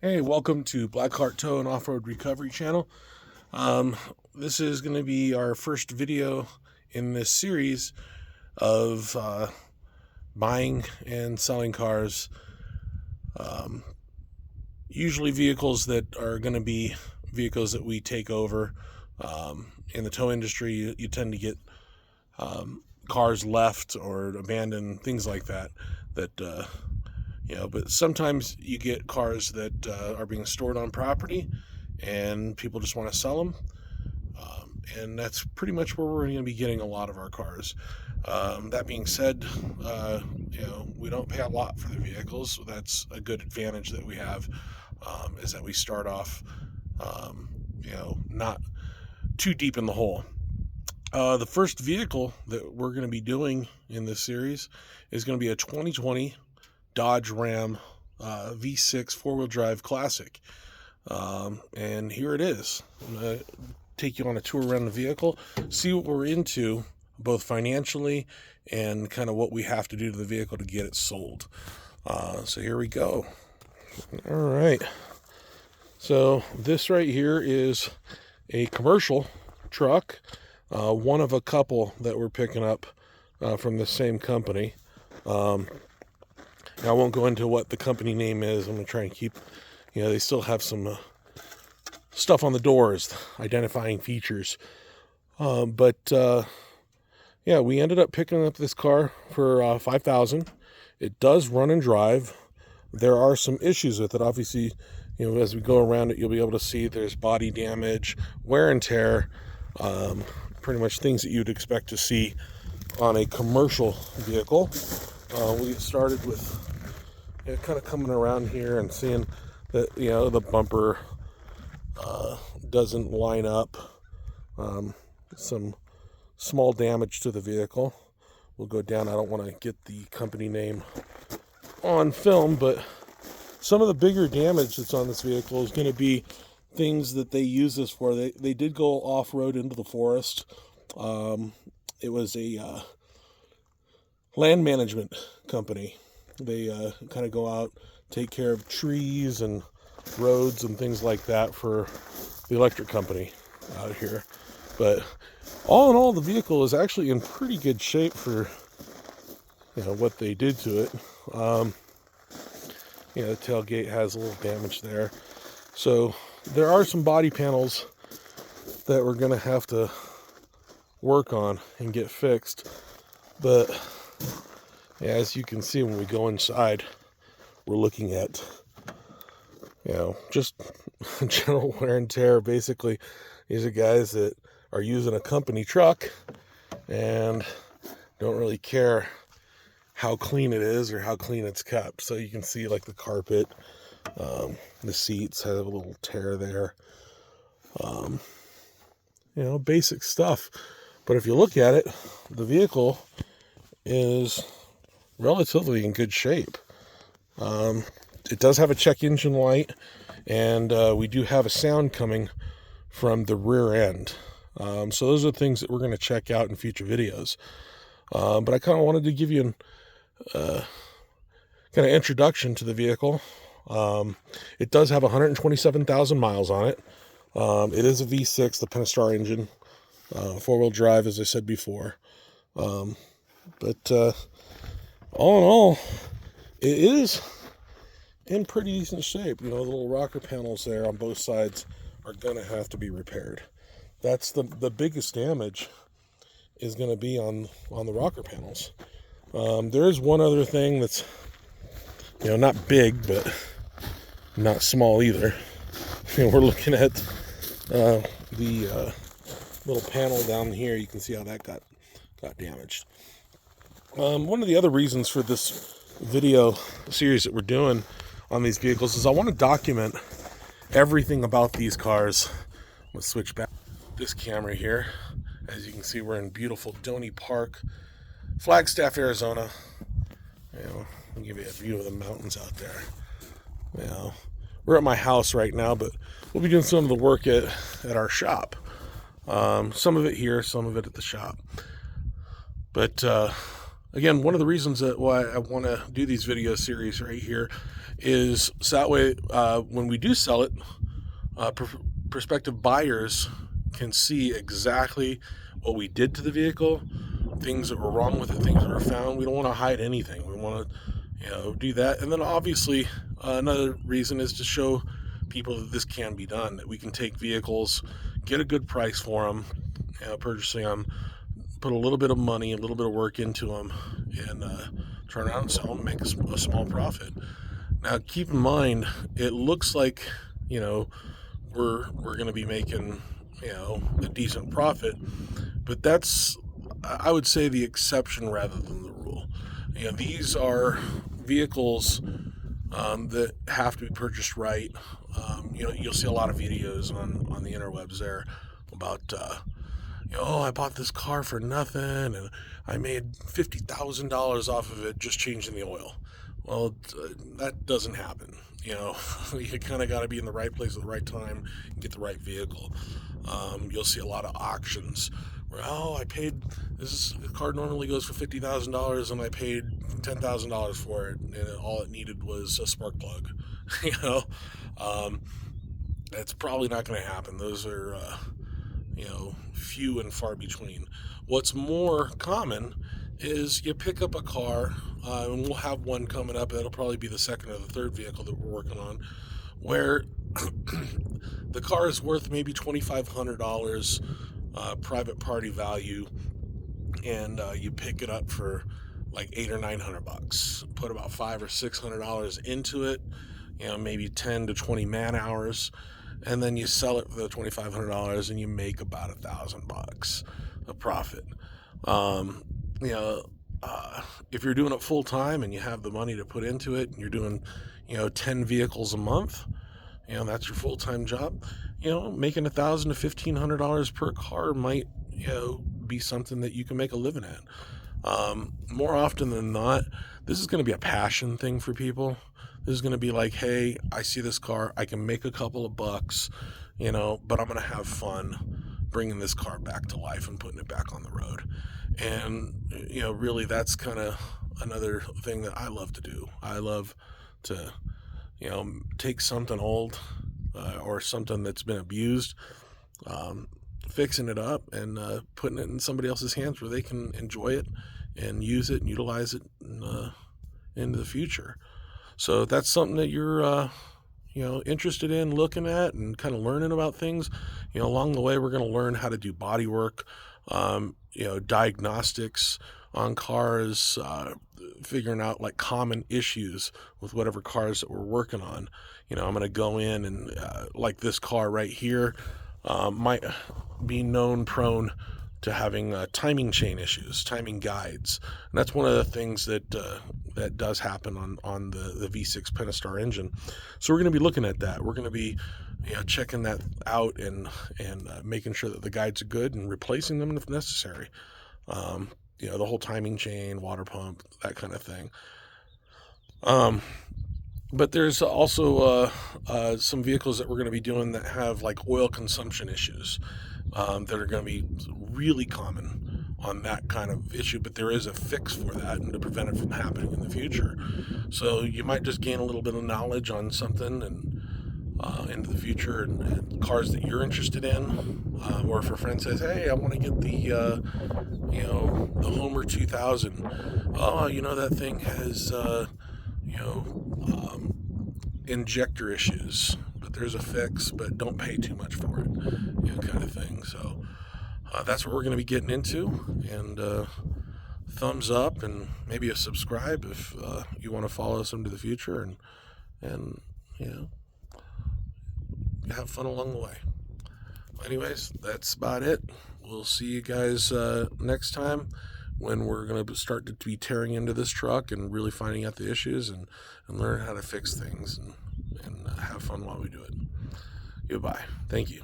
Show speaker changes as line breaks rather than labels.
Hey, welcome to Blackheart Tow and Off-Road Recovery Channel. This is going to be our first video in this series of buying and selling cars. Usually vehicles that are going to be vehicles that we take over. In the tow industry, you tend to get cars left or abandoned, things like that, but sometimes you get cars that are being stored on property and people just want to sell them. And that's pretty much where we're going to be getting a lot of our cars. That being said, we don't pay a lot for the vehicles, so that's a good advantage that we have, is that we start off, not too deep in the hole. The first vehicle that we're going to be doing in this series is going to be a 2020 Dodge Ram V6 four-wheel drive classic. And here it is. I'm going to take you on a tour around the vehicle, see what we're into, both financially and kind of what we have to do to the vehicle to get it sold. So here we go. All right. So this right here is a commercial truck, one of a couple that we're picking up from the same company. I won't go into what the company name is. I'm going to try and keep, they still have some stuff on the doors, identifying features. We ended up picking up this car for $5,000. It does run and drive. There are some issues with it. Obviously, as we go around it, you'll be able to see there's body damage, wear and tear, pretty much things that you'd expect to see on a commercial vehicle. We get started with kind of coming around here and seeing that the bumper doesn't line up. Some small damage to the vehicle. We'll go down. I don't want to get the company name on film, but some of the bigger damage that's on this vehicle is going to be things that they use this for. They did go off-road into the forest. It was a land management company. They kind of go out, take care of trees and roads and things like that for the electric company out here. But all in all, the vehicle is actually in pretty good shape for what they did to it. The tailgate has a little damage there. So there are some body panels that we're going to have to work on and get fixed. But as you can see, when we go inside, we're looking at, just general wear and tear. Basically, these are guys that are using a company truck and don't really care how clean it is or how clean it's kept. So you can see like the carpet, the seats have a little tear there. Basic stuff. But if you look at it, the vehicle is relatively in good shape. It does have a check engine light, and we do have a sound coming from the rear end. So those are the things that we're going to check out in future videos. But I kind of wanted to give you an kind of introduction to the vehicle. It does have 127,000 miles on it. It is a V6, the Pentastar engine, four-wheel drive, as I said before. But all in all, it is in pretty decent shape. The little rocker panels there on both sides are going to have to be repaired. That's the biggest damage is going to be on the rocker panels. There is one other thing that's, not big, but not small either. We're looking at the little panel down here. You can see how that got damaged. One of the other reasons for this video series that we're doing on these vehicles is I want to document everything about these cars. Let's switch back this camera here. As you can see, we're in beautiful Doney Park, Flagstaff, Arizona. I'll give you a view of the mountains out there. We're at my house right now, but we'll be doing some of the work at our shop. Some of it here, some of it at the shop. But again, one of the reasons that why I want to do these video series right here is so that way when we do sell it, prospective buyers can see exactly what we did to the vehicle, things that were wrong with it, things that were found. We don't want to hide anything. We want to, do that. And then obviously, another reason is to show people that this can be done, that we can take vehicles, get a good price for them, purchasing them, put a little bit of money, a little bit of work into them, and turn around and sell them and make a small profit. Now, keep in mind, it looks like, we're going to be making, a decent profit, but that's, I would say, the exception rather than the rule. These are vehicles that have to be purchased right. You'll see a lot of videos on the interwebs there about, I bought this car for nothing and I made $50,000 off of it just changing the oil. Well, that doesn't happen. You kind of got to be in the right place at the right time and get the right vehicle. You'll see a lot of auctions where, I paid, this car normally goes for $50,000 and I paid $10,000 for it, and all it needed was a spark plug. That's probably not going to happen. Those are, few and far between. What's more common is you pick up a car, and we'll have one coming up. That'll probably be the second or the third vehicle that we're working on, where the car is worth maybe $2,500 private party value, and you pick it up for like $800 or $900. Put about $500 or $600 into it, maybe 10 to 20 man hours, and then you sell it for the $2,500 and you make about $1,000 of profit. If you're doing it full time and you have the money to put into it, and you're doing 10 vehicles a month, that's your full-time job, making $1,000 to $1,500 per car might be something that you can make a living at. More often than not, this is going to be a passion thing for people. This is going to be like, hey, I see this car, I can make a couple of bucks, but I'm going to have fun bringing this car back to life and putting it back on the road. And, really that's kind of another thing that I love to do. I love to, take something old or something that's been abused, fixing it up and putting it in somebody else's hands where they can enjoy it and use it and utilize it into the future. So if that's something that you're interested in looking at and kind of learning about things, along the way we're going to learn how to do body work, diagnostics on cars, figuring out like common issues with whatever cars that we're working on. I'm going to go in and like this car right here might be prone to having timing chain issues, timing guides. And that's one of the things that does happen on the V6 Pentastar engine. So we're going to be looking at that. We're going to be checking that out and making sure that the guides are good and replacing them if necessary. The whole timing chain, water pump, that kind of thing. But there's also some vehicles that we're going to be doing that have like oil consumption issues that are going to be really common on that kind of issue, but there is a fix for that and to prevent it from happening in the future. So you might just gain a little bit of knowledge on something and into the future and cars that you're interested in, or if a friend says, hey, I want to get the Homer 2000. Oh, that thing has injector issues, but there's a fix, but don't pay too much for it, kind of thing. So that's what we're going to be getting into, and thumbs up and maybe a subscribe if you want to follow us into the future and have fun along the way. Anyways, that's about it. We'll see you guys next time when we're going to start to be tearing into this truck and really finding out the issues and learn how to fix things and have fun while we do it. Goodbye. Thank you.